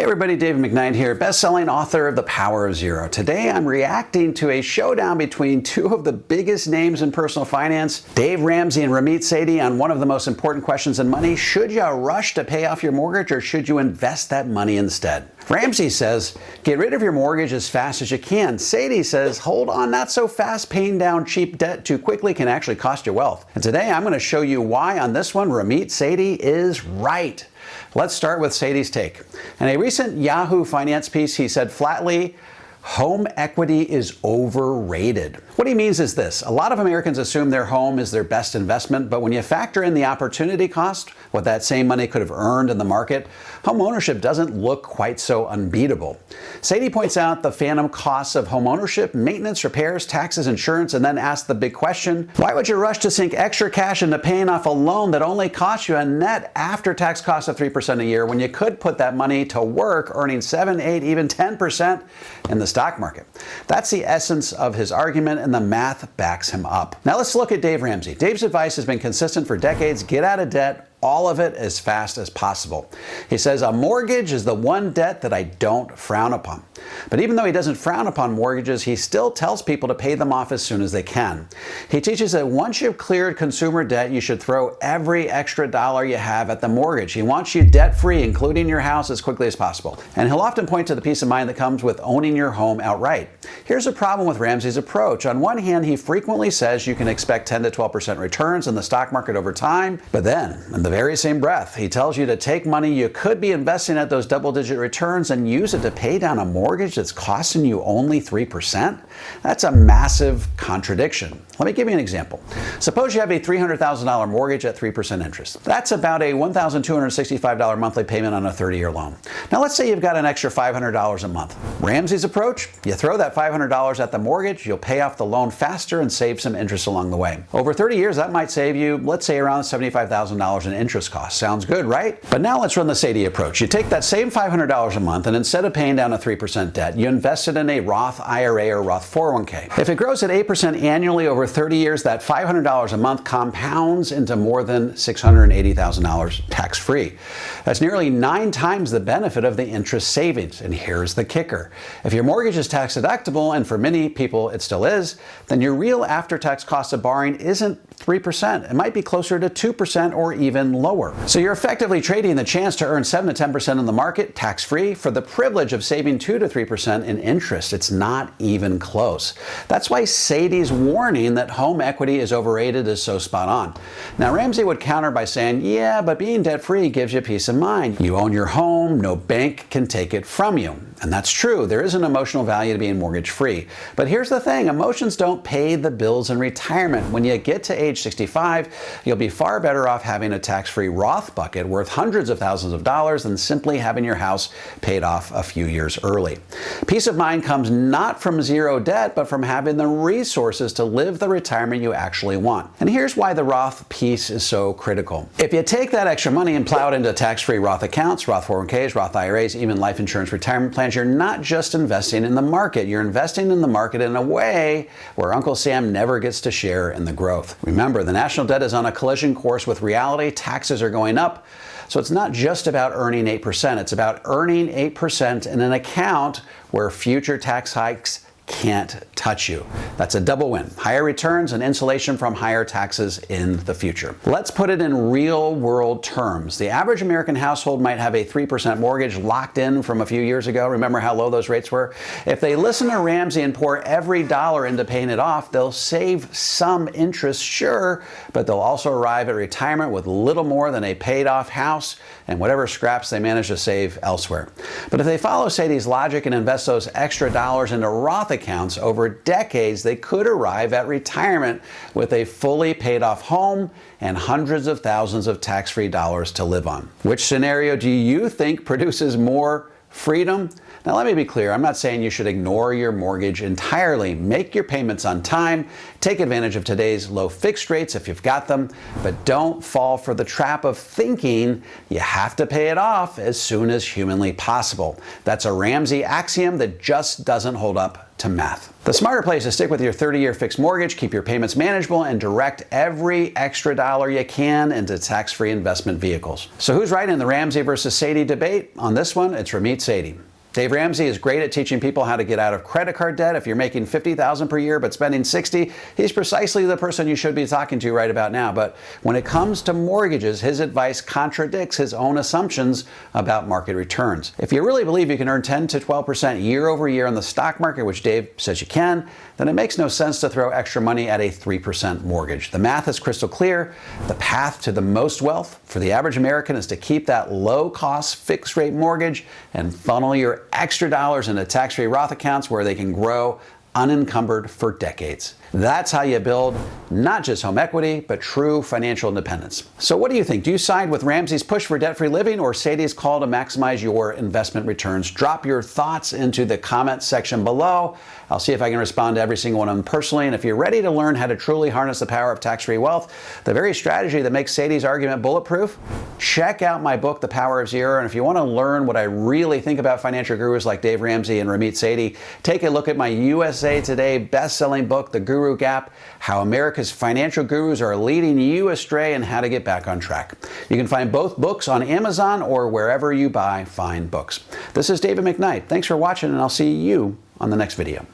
everybody, David McKnight here, best-selling author of The Power of Zero. Today I'm reacting to a showdown between two of the biggest names in personal finance, Dave Ramsey and Ramit Sethi, on one of the most important questions in money. Should you rush to pay off your mortgage or should you invest that money instead? Ramsey says, get rid of your mortgage as fast as you can. Sethi says, hold on not so fast. Paying down cheap debt too quickly can actually cost you wealth. And today I'm going to show you why on this one Ramit Sethi is right. Let's start with Sethi's take. In a recent Yahoo Finance piece, he said flatly, home equity is overrated. What he means is this: a lot of Americans assume their home is their best investment, but when you factor in the opportunity cost, what that same money could have earned in the market, home ownership doesn't look quite so unbeatable. Sethi points out the phantom costs of home ownership, maintenance, repairs, taxes, insurance, and then asks the big question, why would you rush to sink extra cash into paying off a loan that only costs you a net after-tax cost of 3% a year when you could put that money to work earning 7, 8, even 10% in the stock market? That's the essence of his argument, and the math backs him up. Now let's look at Dave Ramsey. Dave's advice has been consistent for decades: get out of debt, all of it as fast as possible. He says, a mortgage is the one debt that I don't frown upon. But even though he doesn't frown upon mortgages, he still tells people to pay them off as soon as they can. He teaches that once you've cleared consumer debt, you should throw every extra dollar you have at the mortgage. He wants you debt-free, including your house, as quickly as possible. And he'll often point to the peace of mind that comes with owning your home outright. Here's a problem with Ramsey's approach. On one hand, he frequently says you can expect 10 to 12% returns in the stock market over time, but then, in the very same breath, he tells you to take money you could be investing at those double-digit returns and use it to pay down a mortgage that's costing you only 3%? That's a massive contradiction. Let me give you an example. Suppose you have a $300,000 mortgage at 3% interest. That's about a $1,265 monthly payment on a 30-year loan. Now let's say you've got an extra $500 a month. Ramsey's approach? You throw that $500 at the mortgage, you'll pay off the loan faster and save some interest along the way. Over 30 years, that might save you, let's say, around $75,000 in interest costs. Sounds good, right? But now let's run the Sethi approach. You take that same $500 a month, and instead of paying down a 3% debt, you invest it in a Roth IRA or Roth 401k. If it grows at 8% annually over 30 years, that $500 a month compounds into more than $680,000 tax-free. That's nearly 9 times the benefit of the interest savings. And here's the kicker. If your mortgage is tax deductible, and for many people it still is, then your real after-tax cost of borrowing isn't 3%. It might be closer to 2% or even lower. So you're effectively trading the chance to earn 7 to 10% in the market tax-free for the privilege of saving 2 to 3% in interest. It's not even close. That's why Sethi's warning that home equity is overrated is so spot on. Now Ramsey would counter by saying, yeah, but being debt-free gives you peace of mind. You own your home, no bank can take it from you. And that's true. There is an emotional value to being mortgage-free. But here's the thing, emotions don't pay the bills in retirement. When you get to age 65, you'll be far better off having a tax-free Roth bucket worth hundreds of thousands of dollars than simply having your house paid off a few years early. Peace of mind comes not from zero debt, but from having the resources to live the retirement you actually want. And here's why the Roth piece is so critical. If you take that extra money and plow it into tax-free Roth accounts, Roth 401ks, Roth IRAs, even life insurance retirement plans, you're not just investing in the market. You're investing in the market in a way where Uncle Sam never gets to share in the growth. Remember, the national debt is on a collision course with reality. Taxes are going up. So it's not just about earning 8%. It's about earning 8% in an account where future tax hikes can't touch you. That's a double win. Higher returns and insulation from higher taxes in the future. Let's put it in real world terms. The average American household might have a 3% mortgage locked in from a few years ago. Remember how low those rates were? If they listen to Ramsey and pour every dollar into paying it off, they'll save some interest, sure, but they'll also arrive at retirement with little more than a paid off house and whatever scraps they manage to save elsewhere. But if they follow Sethi's logic and invest those extra dollars into Roth accounts over decades, they could arrive at retirement with a fully paid off home and hundreds of thousands of tax-free dollars to live on. Which scenario do you think produces more freedom? Now let me be clear, I'm not saying you should ignore your mortgage entirely. Make your payments on time, take advantage of today's low fixed rates if you've got them, but don't fall for the trap of thinking you have to pay it off as soon as humanly possible. That's a Ramsey axiom that just doesn't hold up to math. The smarter place is stick with your 30-year fixed mortgage, keep your payments manageable, and direct every extra dollar you can into tax-free investment vehicles. So who's right in the Ramsey versus Sethi debate? On this one, it's Ramit Sethi. Dave Ramsey is great at teaching people how to get out of credit card debt. If you're making $50,000 per year but spending $60,000, he's precisely the person you should be talking to right about now. But when it comes to mortgages, his advice contradicts his own assumptions about market returns. If you really believe you can earn 10 to 12% year over year in the stock market, which Dave says you can, then it makes no sense to throw extra money at a 3% mortgage. The math is crystal clear. The path to the most wealth for the average American is to keep that low-cost fixed-rate mortgage and funnel your extra dollars into tax-free Roth accounts where they can grow unencumbered for decades. That's how you build not just home equity, but true financial independence. So what do you think? Do you side with Ramsey's push for debt-free living or Sethi's call to maximize your investment returns? Drop your thoughts into the comments section below. I'll see if I can respond to every single one of them personally. And if you're ready to learn how to truly harness the power of tax-free wealth, the very strategy that makes Sethi's argument bulletproof, check out my book, The Power of Zero. And if you want to learn what I really think about financial gurus like Dave Ramsey and Ramit Sethi, take a look at my USA Today best-selling book, The Guru Gap, How America's Financial Gurus Are Leading You Astray and How to Get Back on Track. You can find both books on Amazon or wherever you buy fine books. This is David McKnight. Thanks for watching, and I'll see you on the next video.